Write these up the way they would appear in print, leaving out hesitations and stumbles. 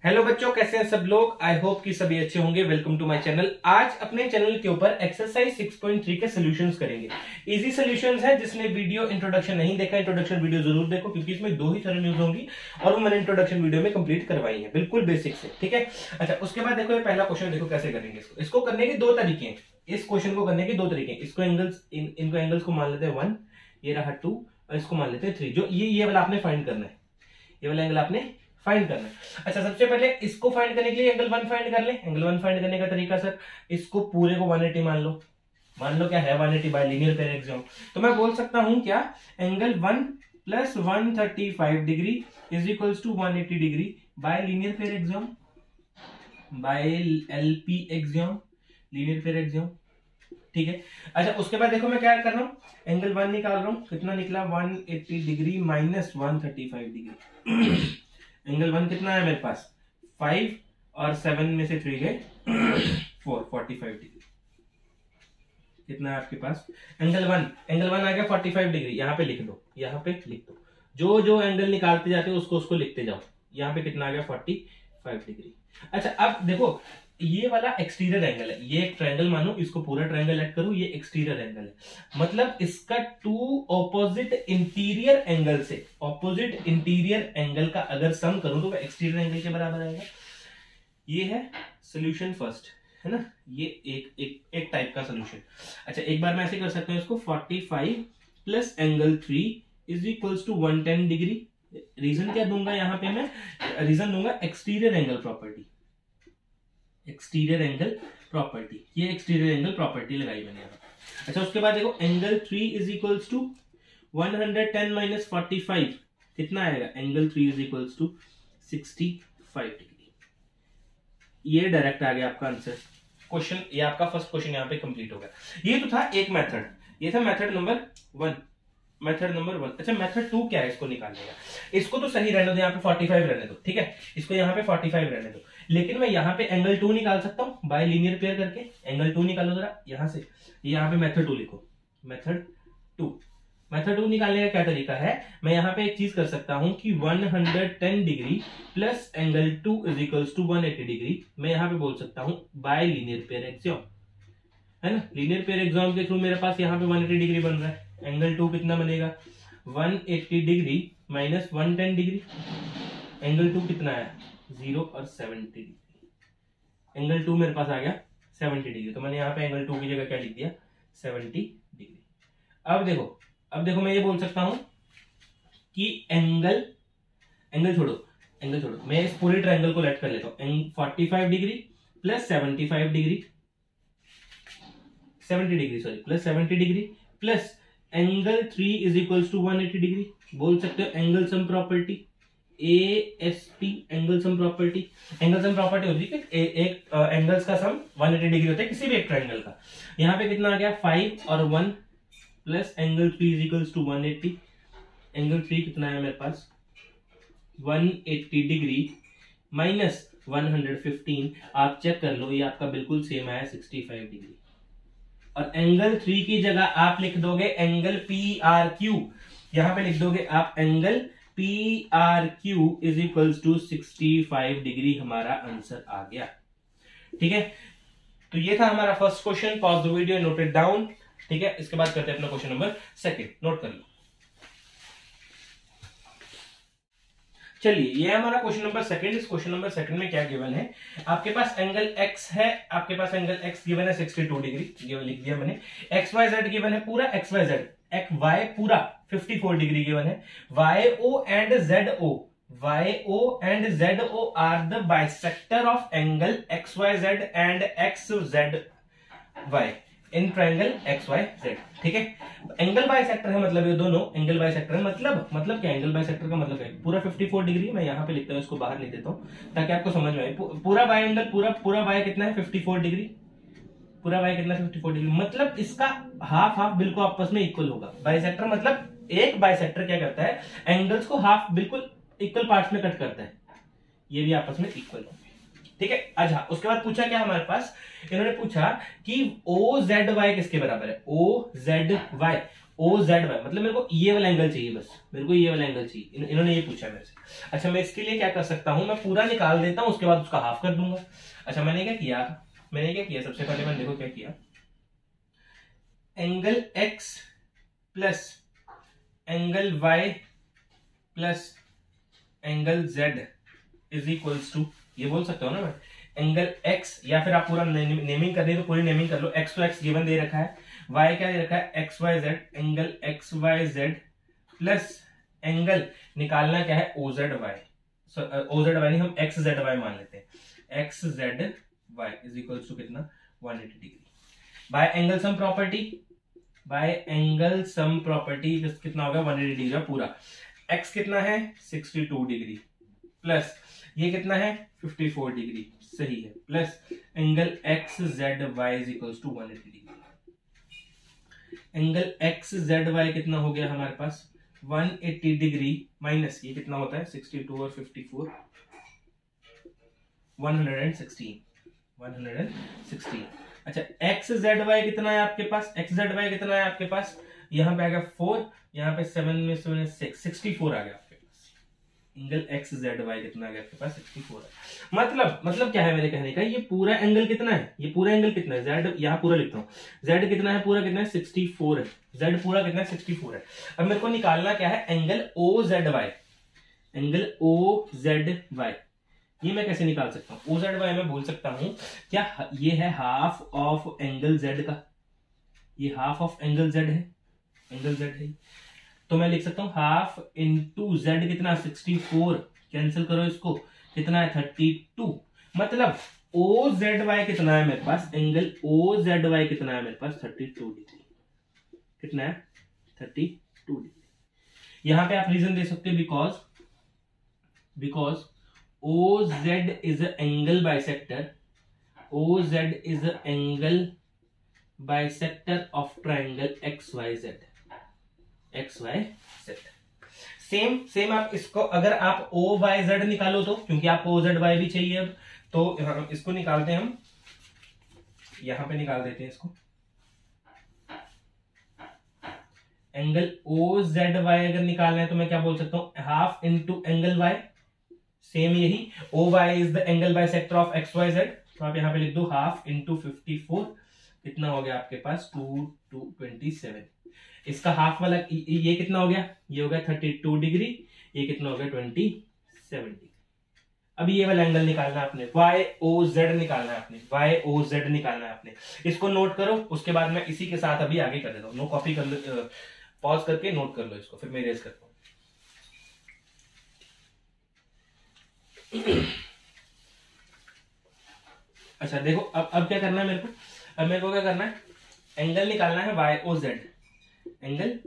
Hello बच्चों, कैसे हैं सब लोग। आई होप कि सभी अच्छे होंगे। Welcome to my channel. आज अपने चैनल के ऊपर एक्सरसाइज 6.3 के सॉल्यूशंस करेंगे। इजी सॉल्यूशंस है। जिसने वीडियो इंट्रोडक्शन नहीं देखा, इंट्रोडक्शन वीडियो जरूर देखो, क्योंकि इसमें 2 ही सरल होंगी और वो मैंने इंट्रोडक्शन वीडियो में कंप्लीट करवाई है, बिल्कुल बेसिक से। ठीक है। अच्छा, उसके बाद देखो ये पहला क्वेश्चन देखो कैसे करेंगे। इसको करने के 2 तरीके हैं। इस क्वेश्चन को करने के 2 तरीके हैं। इसको एंगल्स इनको एंगल्स को मान लेते हैं 1, ये रहा 2 और इसको मान लेते हैं 3। जो ये वाला आपने फाइंड करना है, ये वाला एंगल आपने फाइंड करना है। अच्छा, सबसे पहले इसको फाइंड करने के लिए एंगल 1 फाइंड कर ले। एंगल 1 फाइंड करने का तरीका सर, इसको पूरे को 180 मान लो क्या है 180 बाय लीनियर पेयर एक्सियोम। तो मैं बोल सकता हूं क्या, angle 1 plus 135 degree is equals to 180 degree by linear pair axiom, by LP axiom, linear pair axiom. ठीक है। अच्छा, उसके बाद देखो मैं क्या कर रहा हूं, एंगल 1 निकाल रहा हूं। कितना निकला 180 डिग्री माइनस 135 डिग्री। एंगल 1 कितना है मेरे पास 5 और 7 में से 3 गए 45 डिग्री। कितना है आपके पास एंगल 1 आ गया 45 डिग्री। यहां पे लिख दो, यहां पे लिख दो। जो एंगल निकालते जाते हो उसको लिखते जाओ। यहां पे कितना आ गया 45 डिग्री। अच्छा, अब देखो ये वाला एक्सटीरियर एंगल है। ये एक ट्रायंगल मानो, इसको पूरा ट्रायंगल ऐड करो, ये एक्सटीरियर एंगल है। मतलब इसका 2 ऑपोजिट इंटीरियर एंगल से, ऑपोजिट इंटीरियर एंगल का अगर सम करूं तो वह एक्सटीरियर एंगल के बराबर आएगा। ये है सोल्यूशन फर्स्ट, है ना। ये एक टाइप का सोल्यूशन। अच्छा, एक बार मैं ऐसे कर सकता हूं इसको 45 plus angle 3 is equals to 110 degree. Reason क्या दूंगा यहां पे मैं, रीजन दूंगा exterior angle property. Exterior angle property, ये एक्सटीरियर एंगल प्रॉपर्टी लगाई मैंने यहाँ। अच्छा, उसके बाद देखो angle 3 is equals to 110 minus 45 कितना आएगा, angle 3 is equals to 65 degree. ये डायरेक्ट आ गया आपका आंसर। क्वेश्चन, ये आपका फर्स्ट क्वेश्चन यहाँ पे कंप्लीट हो गया। ये तो था एक मेथड, ये था मेथड नंबर 1। Method number 1। अच्छा, मेथड 2 क्या है इसको निकालने का। इसको तो सही रहने दो, यहाँ पे 45 रहने दो। ठीक है, इसको यहाँ पे 45 रहने दो। लेकिन मैं यहाँ पे एंगल 2 निकाल सकता हूं बाय लीनियर पेयर करके। एंगल 2 निकालो जरा यहां से, यहाँ पे मेथड 2 लिखो। मेथड 2 निकालने का क्या तरीका है, मैं यहाँ पे एक चीज कर सकता हूं कि 110 degree plus angle 2 is equals to 180 degree. मैं यहाँ पे बोल सकता हूं बाय लीनियर पेयर एक्सियोम, है ना। लीनियर पेयर एक्सियोम के थ्रू मेरे पास यहाँ पे 180 डिग्री बन रहा है। एंगल 2 कितना बनेगा 180 डिग्री माइनस 110 डिग्री। एंगल 2 कितना है 0 और 70 डिग्री। एंगल 2 मेरे पास आ गया 70 डिग्री। तो मैंने यहाँ पे एंगल 2 की जगह क्या लिख दिया 70 डिग्री। अब देखो मैं ये बोल सकता हूं कि एंगल छोड़ो, मैं इस पूरे ट्रायंगल को लेट कर लेता हूं। 45 degree plus 75 degree, 70 degree sorry, plus 70 degree plus angle 3 is equals to 180 degree. बोल सकते हो angle sum property, ASP angle sum property. Angle sum property होती है कि एक एंगल्स का सम 180 डिग्री होता है किसी भी एक ट्रायंगल का। यहाँ पे कितना आ गया 5 और 1 plus angle 3 is equals to 180। Angle 3 कितना है मेरे पास 180 डिग्री माइनस 115। आप चेक कर लो, ये आपका बिल्कुल सेम आया 65 डिग्री। और एंगल 3 की जगह आप लिख दोगे एंगल PRQ। यहां पे लिख दोगे आप angle PRQ is equals to 65 degree. हमारा आंसर आ गया। ठीक है, तो ये था हमारा first question. Pause the video, note it down. ठीक है, इसके बाद करते हैं अपना क्वेश्चन नंबर 2। नोट कर लो। चलिए, ये हमारा क्वेश्चन नंबर 2। इस क्वेश्चन नंबर 2 में क्या गिवन है, आपके पास एंगल x है, आपके पास एंगल x गिवन है 62 डिग्री, ये लिख दिया मैंने। XYZ गिवन है पूरा XYZ, XY पूरा 54 डिग्री गिवन है। YO and ZO are the bisector of angle XYZ and XZY in triangle XYZ। ठीक है, एंगल बाइसेक्टर है, मतलब ये दोनों एंगल बाइसेक्टर है। मतलब क्या, एंगल बाइसेक्टर का मतलब है पूरा 54 डिग्री। मैं यहाँ पे लिखता हूँ, इसको बाहर लिख देता हूँ ताकि आपको समझ में आए। पूरा बाय एंगल पूरा बाय कितना है 54 डिग्री। पूरा बाय कितना 54 डिग्री, मतलब इसका हाफ बिल्कुल आपस में इक्वल होगा। बाइसेक्टर मतलब एक बाइसेक्टर क्या करता है, एंगल्स को हाफ बिल्कुल इक्वल पार्ट्स में कट करता है, ये भी आपस में इक्वल होंगे। ठीक है। अच्छा, उसके बाद पूछा क्या हमारे पास, इन्होंने पूछा कि OZY किसके बराबर है। OZY ओ जेड वाई, मतलब मेरे को ये वाला एंगल चाहिए, बस मेरे को ये वाला एंगल चाहिए। इन्होंने ये पूछा मेरे से। अच्छा मैं इसके लिए क्या कर सकता हूं, मैं पूरा निकाल देता हूं, उसके बाद उसका हाफ कर दूंगा। अच्छा मैंने क्या किया, सबसे पहले मैंने देखो क्या किया, angle X plus angle Y plus angle Z is equals to, ये बोल सकता हूं ना मैं, एंगल एक्स, या फिर आप पूरा नेमिंग करनी है तो पूरी नेमिंग कर लो। एक्स तो एक्स गिवन दे रखा है, वाई क्या दे रखा है, X Y Z, angle X Y Z plus angle निकालना क्या है, O Z Y, O Z Y नहीं, हम एक्स जेड वाई मान लेते हैं, X Z Y is equals to कितना, 180 degree. By angle sum property, कितना होगा, 180 डिग्री पूरा। एक्स कितना है, 62 डिग्री, प्लस ये कितना है, 54 डिग्री, सही है, plus angle X Z Y is equals to 180 degree. Angle X Z Y कितना हो गया हमारे पास, 180 डिग्री माइनस ये कितना होता है, 62 और 54, 116। अच्छा एक्स जेड वाई कितना है आपके पास, यहाँ पे आ गया 4, यहाँ पे 7 में 7 6, 64 आ गया आपके पास। एंगल एक्स जेड वाई कितना आ गया आपके पास, 64 है। मतलब क्या है मेरे कहने का, ये पूरा एंगल कितना है, जेड यहाँ पूरा लिखता हूँ, जेड कितना है, पूरा कितना है, 64 है, जेड पूरा कितना है, 64 है। अब मेरे को निकालना क्या है, एंगल ओ जेड वाई, ये मैं कैसे निकाल सकता हूं, ओ जेड वाई मैं बोल सकता हूं क्या, ये है हाफ ऑफ एंगल जेड का, ये हाफ ऑफ एंगल जेड है, तो मैं लिख सकता हूं हाफ इंटू जेड कितना, 64, कैंसिल करो इसको, कितना है 32, मतलब ओ जेड वाई कितना है मेरे पास, एंगल ओ जेड वाई कितना है मेरे पास, 32 डिग्री, कितना है 32 डिग्री। यहां पे आप रीजन दे सकते हो because OZ is an angle bisector. OZ is an angle bisector of triangle XYZ. Same आप इसको, अगर आप OYZ निकालो तो, क्योंकि आपको OZY भी चाहिए अब, तो इसको निकालते हैं हम, यहां पे निकाल देते हैं इसको, एंगल OZY अगर निकालना है तो मैं क्या बोल सकता हूं, half into angle Y, same यही, OY is the angle bisector of XYZ, तो आप यहां पे लिख दो हाफ इंटू 54, कितना हो गया आपके पास, 27। इसका हाफ वाला ये कितना हो गया, ये हो गया 32 डिग्री, ये कितना हो गया 27 डिग्री। अब ये वाला एंगल निकालना है आपने, YOZ निकालना है आपने, इसको नोट करो, उसके बाद मैं इसी के साथ अभी आगे कर देता हूँ, नो कॉपी कर लो, पॉज करके नोट कर लो इसको, फिर मैं इरेज करता हूँ। अच्छा देखो अब क्या करना है मेरे को, क्या करना है, एंगल निकालना है YOZ, एंगल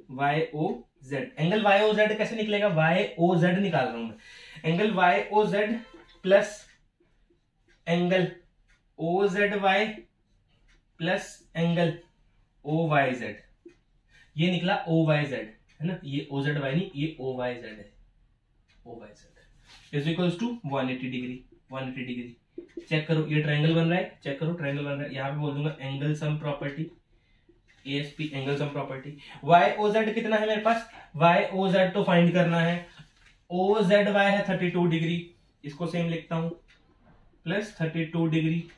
YOZ कैसे निकलेगा, YOZ निकाल रहा हूं मैं, angle YOZ plus angle OZY plus angle OYZ, ये निकला OYZ है ना, ये OZY नहीं, ये OYZ है, is equals to 180 degree. Check करो ये ट्रायंगल बन रहा है, यहां पे बोल दूंगा angle sum property, ASP angle sum property. YOZ कितना है मेरे पास, YOZ तो फाइंड करना है, OZY है 32 डिग्री, इसको सेम लिखता हूं, प्लस 32 डिग्री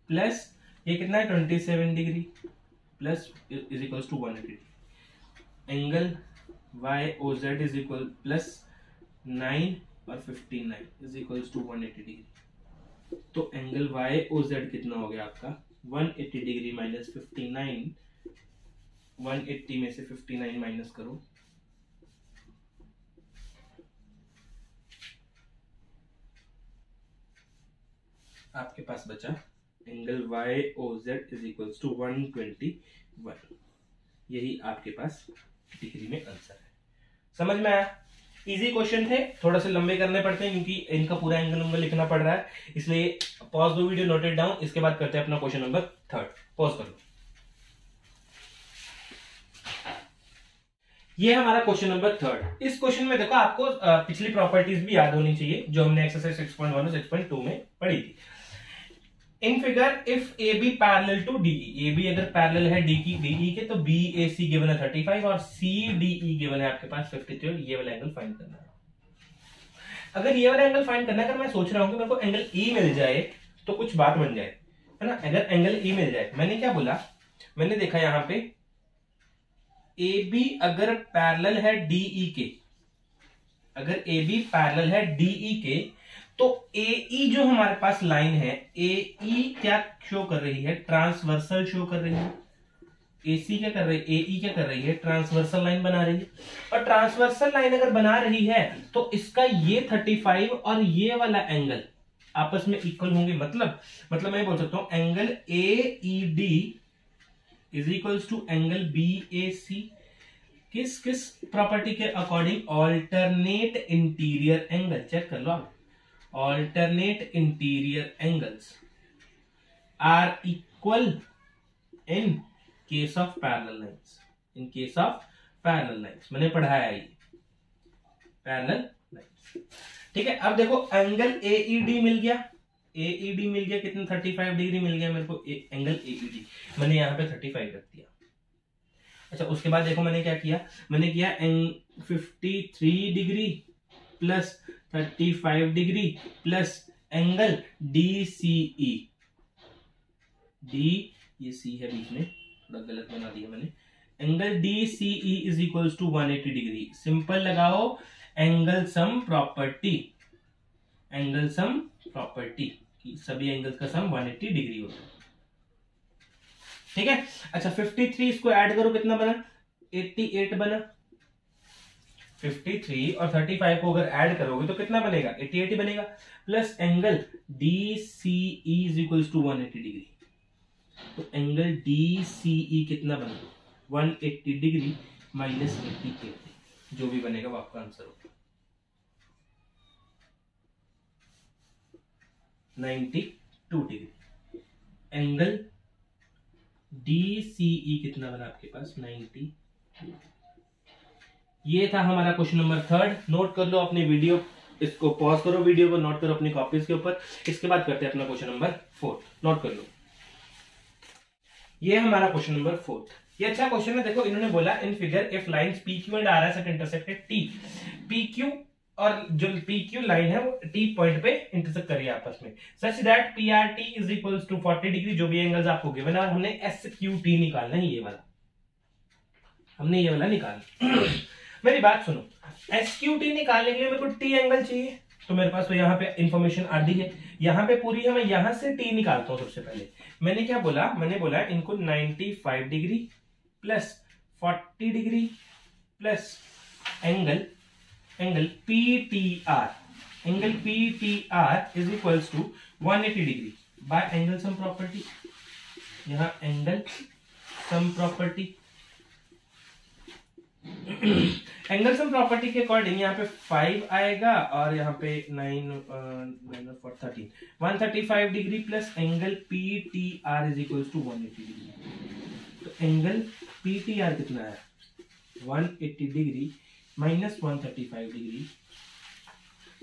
प्लस ये कितना है 27 degree plus is equals to 180 degree. Angle YOZ is equal plus 9 और 59 इज इक्वल्स टू 180 डिग्री। तो एंगल YOZ कितना हो गया आपका 180 डिग्री माइनस 59, 180 में से 59 माइनस करो, आपके पास बचा angle YOZ is equals to 121। यही आपके पास डिग्री में आंसर है। समझ में आया? इजी क्वेश्चन थे, थोड़ा से लंबे करने पड़ते हैं क्योंकि इनका पूरा एंगल नंबर लिखना पड़ रहा है, इसलिए पॉज दो वीडियो, नोटेड डाउन, इसके बाद करते हैं अपना क्वेश्चन नंबर 3। पॉज कर लो। ये हमारा क्वेश्चन नंबर 3। इस क्वेश्चन में देखो आपको पिछली प्रॉपर्टीज भी याद होनी चाहिए जो हमने एक्सरसाइज 6.1 और 6.2 में पढ़ी थी। In figure if A B parallel to DE, A B अगर पैरेलल है डीई के तो बी ए सी गिवन है 35 और सी डीई गिवन है आपके पास 53 और ये वाला एंगल फाइंड करना है। अगर ये वाला एंगल फाइंड करना है, अगर मैं सोच रहा हूं कि मेरे को एंगल ई मिल जाए तो कुछ बात बन जाए, है ना। अगर एंगल ई मिल जाए, मैंने क्या बोला, मैंने देखा यहां पे ए बी अगर पैरेलल है डीई के, अगर ए बी पैरेलल है डीई के तो एई जो हमारे पास लाइन है, एई क्या शो कर रही है, ट्रांसवर्सल शो कर रही है। एसी क्या कर रही है, एई क्या कर रही है, ट्रांसवर्सल लाइन बना रही है। और ट्रांसवर्सल लाइन अगर बना रही है तो इसका ये 35 और ये वाला एंगल आपस में इक्वल होंगे। मतलब मैं बोल सकता हूं angle AED is equals to angle BAC। किस प्रॉपर्टी के according, alternate interior angle. Check कर लो आप, alternate interior angles are equal in case of parallel lines. In case of parallel lines मैंने पढ़ाया है ये पैरेलल लाइंस। ठीक है, अब देखो एंगल AED मिल गया, AED मिल गया कितना, 35 डिग्री मिल गया मेरे को एंगल AED, मैंने यहां पे 35 रख दिया। अच्छा, उसके बाद देखो मैंने क्या किया, मैंने किया 53 degree plus 35 degree plus angle DCE। D ये सी है बीच में, थोड़ा गलत बना दिया मैंने। Angle DCE is equals to 180 degree. Simple लगाओ angle sum property, angle sum property, सभी एंगल्स का सम 180 डिग्री होता है। ठीक है, अच्छा 53 इसको ऐड करो, कितना बना, 88 बना। 53 और 35 को अगर ऐड करोगे तो कितना बनेगा, 88 बनेगा। Plus angle DCE is equals to 180 degree. तो एंगल DCE कितना बना, 180 डिग्री माइनस 88, जो भी बनेगा वो आपका आंसर होगा 92 डिग्री। एंगल DCE कितना बना आपके पास, 90। ये था हमारा क्वेश्चन नंबर 3। नोट कर लो अपनी वीडियो, इसको पॉज करो, वीडियो को नोट करो अपनी कॉपीज के ऊपर। इसके बाद करते हैं अपना क्वेश्चन नंबर 4। नोट कर लो, ये हमारा क्वेश्चन नंबर 4। ये अच्छा क्वेश्चन है। देखो इन्होंने बोला in figure if lines PQ and RS at intersected T, PQ और जो PQ लाइन है वो T पॉइंट पे इंटरसेक्ट करिए आपस में, such that PRT is equals to 40 degree, जो भी एंगल्स आपको गिवन है। और हमने SQT निकालना है, ये वाला हमने ये वाला निकालना। मेरी बात सुनो, SQT निकालने के लिए मेरे को T एंगल चाहिए, तो मेरे पास तो यहाँ पे इंफॉर्मेशन आधी है, यहाँ पे पूरी है। मैं यहाँ से T निकालता हूँ। सबसे पहले मैंने क्या बोला, मैंने बोला इनको 95 degree plus 40 degree plus angle PTR, angle PTR is equals to 180 degree by angle sum property. यहां angle sum property, angle sum property के अकॉर्डिंग यहाँ पे 5 आएगा और यहाँ पे 13 135 degree plus angle PTR is equals to 180 degree. तो angle PTR कितना है, 180 डिग्री माइनस 135 डिग्री,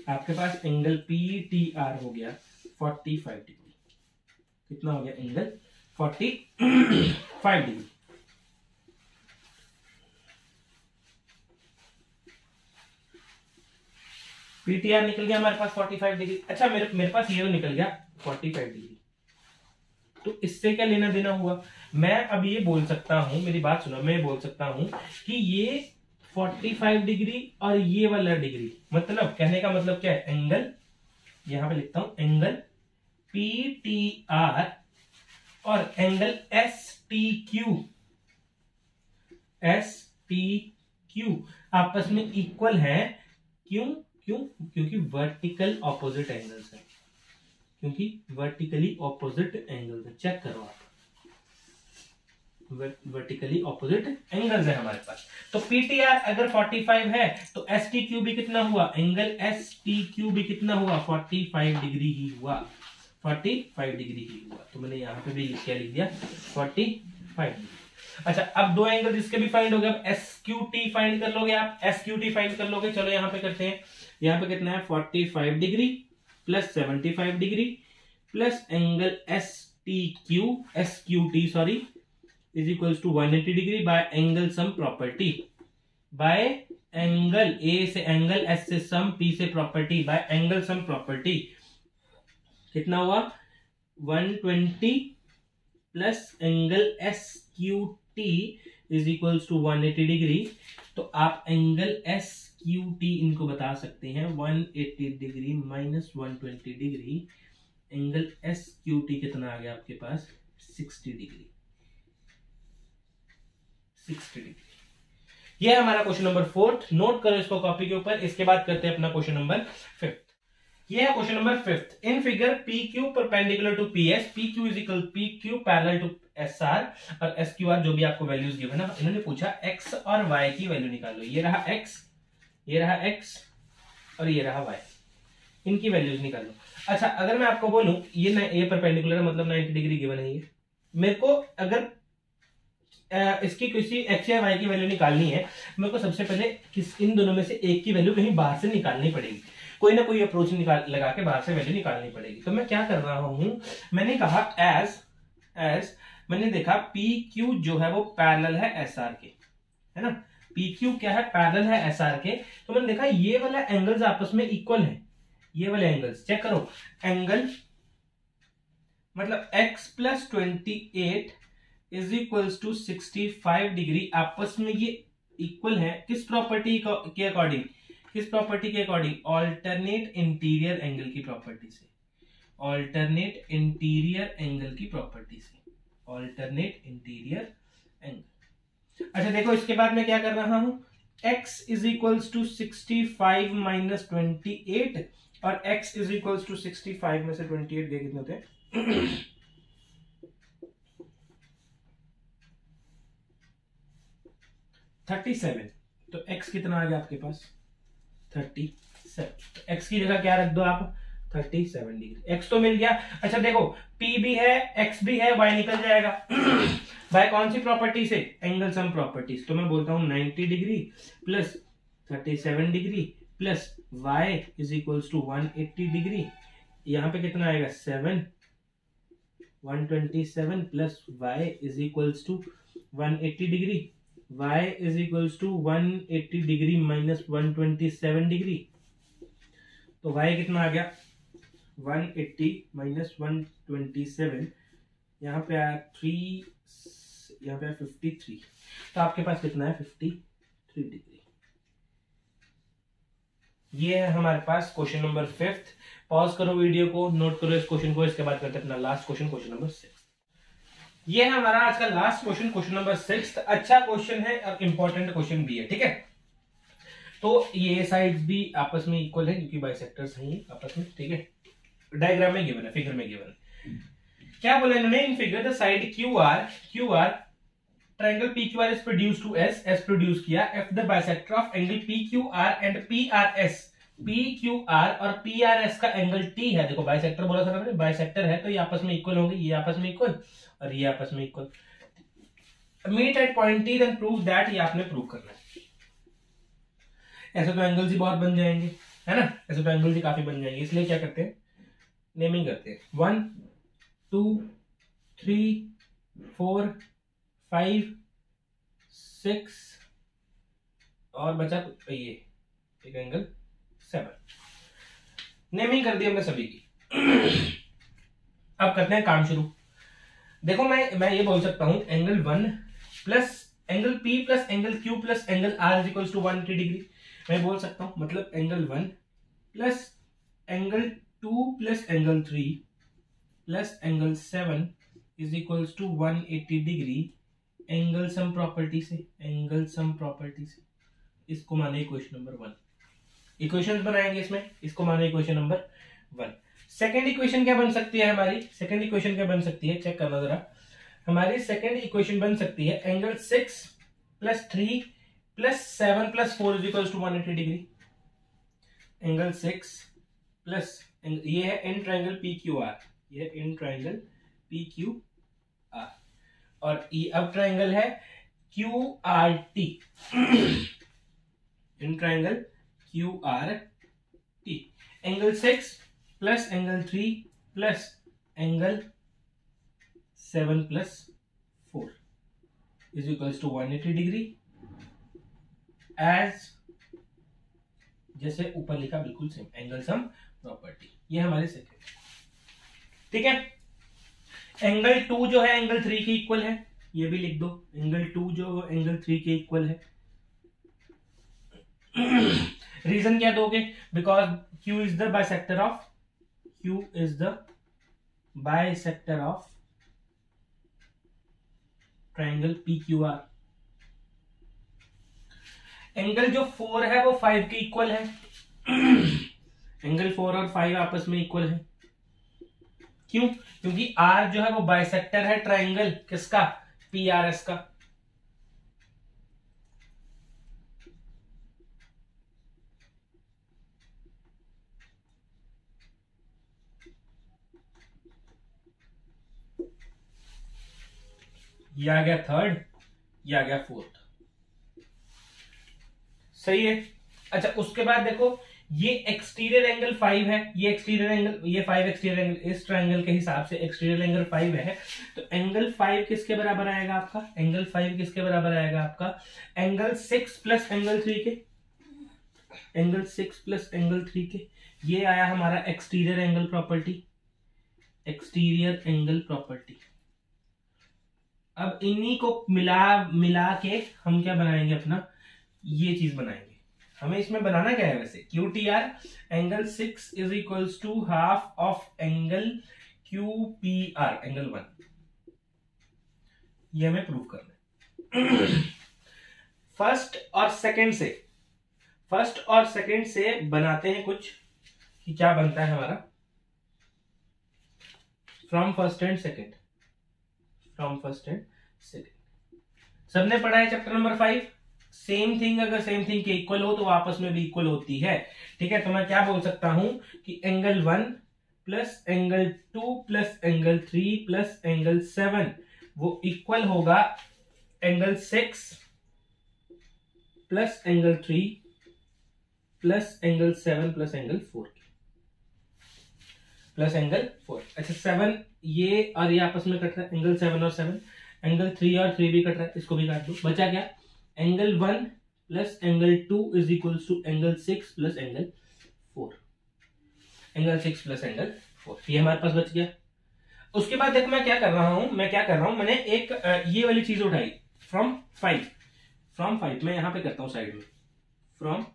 आपके पास एंगल PTR हो गया 45 डिग्री। कितना हो गया एंगल 45 डिग्री। PTR निकल गया हमारे पास 45 डिग्री। अच्छा मेरे पास ये निकल गया 45 डिग्री, तो इससे क्या लेना देना हुआ। मैं अब ये बोल सकता हूं, मेरी बात सुनो, मैं बोल सकता हूं कि ये 45 डिग्री और ये वाला डिग्री, मतलब कहने का मतलब क्या है, एंगल यहां पे लिखता हूं एंगल PTR और एंगल STQ आपस में इक्वल है। क्योंकि वर्टिकल ऑपोजिट एंगल्स है, क्योंकि वर्टिकली ऑपोजिट एंगल्स है। चेक करो आप, वर्टिकली ऑपोजिट एंगल्स है हमारे पास। तो PTR अगर 45 है तो STQ भी कितना हुआ, एंगल STQ भी कितना हुआ, 45 डिग्री ही हुआ, 45 डिग्री ही हुआ। तो मैंने यहाँ पे भी क्या लिख दिया, 45 डिग्री। अच्छा अब दो एंगल जिसके भी फाइंड हो गए, अब SQT फाइंड कर लोगे आप, SQT फाइंड कर लोगे। चलो यहाँ पे करते हैं, यहाँ पे कितना है 45 degree plus 75 degree plus angle S Q T sorry is equals to 180 degree by angle sum property, by angle A से एंगल एस से सम पी से property by angle sum property. कितना हुआ 120 plus angle S Q T is equals to 180 degree. तो आप angle S Q T इनको बता सकते हैं 180 degree minus 120 degree. Angle S Q T कितना आ गया आपके पास 60 डिग्री, 60 डिग्री। ये हमारा क्वेश्चन नंबर 4। नोट करो इसको कॉपी के ऊपर। इसके बाद करते हैं अपना क्वेश्चन नंबर 5। ये है question number 5। In figure P Q perpendicular to P S, P Q is equal P Q parallel to S R और एस क्यू आर जो भी आपको वैल्यूज गिवन है। इन्होंने पूछा एक्स और वाई की वैल्यू निकालो। ये रहा एक्स, ये रहा एक्स और ये रहा वाई, इनकी वैल्यूज निकालो। अच्छा अगर मैं आपको बोलूं ये परपेंडिकुलर है मतलब 90 डिग्री गिवन है। ये मेरे को अगर इसकी किसी एक्स या वाई की वैल्यू निकालनी है, मेरे को सबसे पहले इन दोनों में से एक की वैल्यू कहीं बाहर से निकालनी पड़ेगी। कोई ना कोई अप्रोच लगा के बाहर से वैल्यू निकालनी पड़ेगी। तो मैं क्या कर रहा हूं, मैंने कहा एज मैंने देखा पी क्यू जो है वो पैरेलल है एस आर के, है ना। पी क्यू क्या है पैरेलल है एस आर के। तो मैंने देखा ये वाला एंगल्स आपस में इक्वल है। ये वाले एंगल्स चेक करो, एंगल मतलब x plus 28 is equals to 65 degree आपस में ये इक्वल है। किस प्रॉपर्टी के अकॉर्डिंग, किस प्रॉपर्टी के अकॉर्डिंग, ऑल्टरनेट इंटीरियर एंगल की प्रॉपर्टी से, ऑल्टरनेट इंटीरियर एंगल की प्रॉपर्टी से, ऑल्टरनेट इंटीरियर एंगल। अच्छा देखो इसके बाद मैं क्या कर रहा हूं, x is equals to 65 minus 28 और x इज इक्वल्स टू 65 में से 28 गए कितने होते हैं 37। तो x कितना आ गया आपके पास 37। तो x की जगह क्या रख दो आप 37 डिग्री। x तो मिल गया। अच्छा देखो p भी है x भी है, y निकल जाएगा बाय कौन सी प्रॉपर्टी से, एंगल सम प्रॉपर्टीज। तो मैं बोलता हूं 90 degree plus 37 degree plus y is equals to 180 degree. यहां पे कितना आएगा 7, 127 plus y is equals to 180 degree, y is equals to 180 degree minus 127 degree. तो y कितना आ गया 180 माइनस 127, यहाँ पे आया 3, यहाँ पे 53। तो आपके पास कितना है 53 डिग्री। ये है हमारे पास क्वेश्चन नंबर 5। पॉज करो वीडियो को, नोट करो इस क्वेश्चन को। इसके बाद करते हैं अपना लास्ट क्वेश्चन, क्वेश्चन नंबर 6। ये है हमारा आज का लास्ट क्वेश्चन, क्वेश्चन नंबर 6। अच्छा क्वेश्चन है और इंपॉर्टेंट क्वेश्चन भी है, ठीक है। तो ये साइड्स भी आपस में इक्वल है क्योंकि बाइसेक्टर्स हैं ये आपस में, ठीक है। डायग्राम में गिवन है, फिगर में गिवन है। क्या बोला इन्होंने, in figure the side Q R triangle PQR is produced to S produce किया। F the bisector of angle PQR and PRS, PQR और PRS का एंगल T है। देखो बाइसेक्टर बोला था मैंने, बाइसेक्टर है तो ये आपस में इक्वल होंगे, ये आपस में इक्वल और ये आपस में equal. Meet at point T then prove that, ये आपने प्रूव करना है। ऐसे तो एंगल्स ही बहुत बन जाएंगे, है ना, ऐसे तो एंगल्स ही काफी बन जाएंगे। इसलिए क्या करते हैं, नेमिंग करते हैं। 1 2 3 4 5 6 और बचा ये एक एंगल 7। नेमिंग कर दी हमने सभी की। अब करते हैं काम शुरू। देखो मैं ये बोल सकता हूं angle 1 plus angle P plus angle Q plus angle R is equals to 180 degree. मैं बोल सकता हूं मतलब angle 1 plus angle 2 plus angle 3 plus angle 7 is equals to 180 degree angle sum property से, एंगल सम प्रॉपर्टी से। इसको माने equation number 1। Equations बनाएंगे इसमें, इसको माने इक्वेशन नंबर 1। सेकंड इक्वेशन क्या बन सकती है हमारी, सेकंड इक्वेशन क्या बन सकती है, चेक करना जरा। हमारी सेकंड इक्वेशन बन सकती है angle 6 plus 3 plus 7 plus 4 is equals to 180 degree. Angle 6 plus ये है इन ट्रायंगल PQR, ये इन ट्रायंगल PQR और ये अब ट्रायंगल है QRT, in triangle QRT। Angle 6 plus angle 3 plus angle 7 + 4 is equals to 180 degree as जैसे ऊपर लिखा बिल्कुल सेम, एंगल सम प्रॉपर्टी। ये हमारे सेकंड, ठीक है। एंगल 2 जो है एंगल 3 के इक्वल है, ये भी लिख दो, एंगल 2 जो एंगल 3 के इक्वल है। रीजन क्या दोगे? Because Q is the bisector of triangle PQR। Angle जो 4 है वो 5 के इक्वल है। एंगल 4 और 5 आपस में इक्वल है। क्यों? क्योंकि R जो है वो बाइसेक्टर है ट्राइंगल किसका? PRS का। ये आ गया थर्ड, ये आ गया फोर्थ, सही है। अच्छा, उसके बाद देखो ये एक्सटीरियर एंगल 5 है, ये एक्सटीरियर एंगल, ये 5 एक्सटीरियर एंगल, इस ट्राइंगल के हिसाब से एक्सटीरियर एंगल 5 है। तो एंगल 5 किसके बराबर आएगा आपका? एंगल 5 किसके बराबर आएगा आपका? एंगल 6 प्लस एंगल 3 के, एंगल 6 प्लस एंगल 3 के। ये आया हमारा exterior angle property, exterior angle property. अब इन्हीं को मिला के हम क्या बनाएंगे? अपना ये चीज बनाएंगे। हमें इसमें बनाना क्या है वैसे? QTR angle 6 is equals to half of angle QPR angle 1। ये हमें प्रूव करना है। फर्स्ट और सेकंड से बनाते हैं कुछ, कि क्या बनता है हमारा। फ्रॉम फर्स्ट एंड सेकंड सबने पढ़ा है चैप्टर नंबर 5। सेम थिंग अगर सेम थिंग के इक्वल हो तो आपस में भी इक्वल होती है, ठीक है। तो मैं क्या बोल सकता हूं कि angle 1 plus angle 2 plus angle 3 plus angle 7 वो इक्वल होगा angle 6 plus angle 3 plus angle 7 plus angle 4 plus angle 4। अच्छा, 7 ये और ये आपस में कट रहा है, एंगल 7 और 7, एंगल 3 और 3 भी कट रहा है, इसको भी काट दो। बचा क्या? Angle 1 plus angle 2 is equals to angle 6 plus angle 4, angle 6 plus angle 4। ये हमारे पास बच गया। उसके बाद देखो मैं क्या कर रहा हूं, मैंने एक ये वाली चीज उठाई फ्रॉम 5 मैं यहां पे करता हूं साइड में, फ्रॉम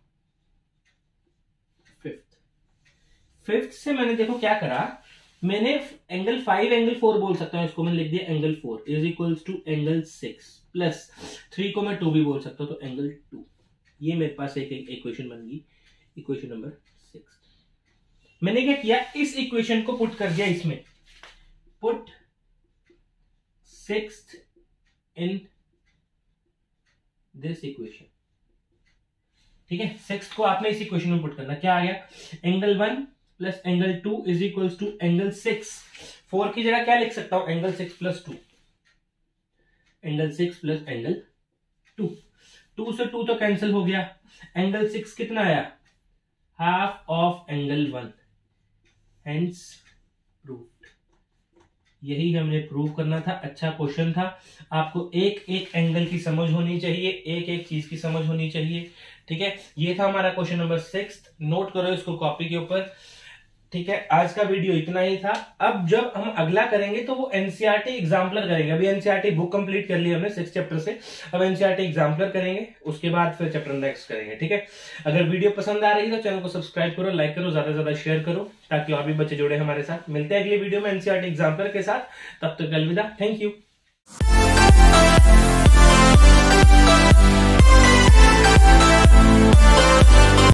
5th से मैंने देखो क्या करा, मैंने एंगल 5 एंगल 4 बोल सकता हूं, इसको मैंने लिख दिया angle 4 is equals to angle 6 plus 3 को मैं 2 भी बोल सकता हूं, तो एंगल 2। ये मेरे पास एक इक्वेशन बन गई, इक्वेशन नंबर 6। मैंने क्या किया, इस इक्वेशन को पुट कर दिया इसमें, put 6th in this equation, ठीक है। 6th को आपने इस इक्वेशन में पुट करना। क्या आ गया? Angle 1 plus angle 2 is equals to angle 6। 4 की जगह क्या लिख सकता हूं? Angle 6 plus 2, angle 6 plus angle 2। 2 से 2 तो कैंसिल हो गया। एंगल 6 कितना आया? Half of angle 1, hence proved. यही हमने प्रूव करना था। अच्छा क्वेश्चन था। आपको एक एक एंगल की समझ होनी चाहिए, एक एक चीज की समझ होनी चाहिए, ठीक है। ये था हमारा क्वेश्चन नंबर 6। नोट करो इसको कॉपी के ऊपर, ठीक है। आज का वीडियो इतना ही था। अब जब हम अगला करेंगे तो वो एनसीईआरटी एग्जाम्पलर करेंगे। अभी एनसीईआरटी बुक कंप्लीट कर ली हमने 6 चैप्टर से, अब एनसीईआरटी एग्जाम्पलर करेंगे, उसके बाद फिर चैप्टर नेक्स्ट करेंगे, ठीक है। अगर वीडियो पसंद आ रही है तो चैनल को सब्सक्राइब करो, लाइक करो, ज्यादा से ज्यादा शेयर करो, ताकि और भी बच्चे जुड़े हमारे साथ। मिलते हैं अगली वीडियो में एनसीईआरटी एग्जाम्पलर के साथ, तब तक अलविदा, थैंक यू।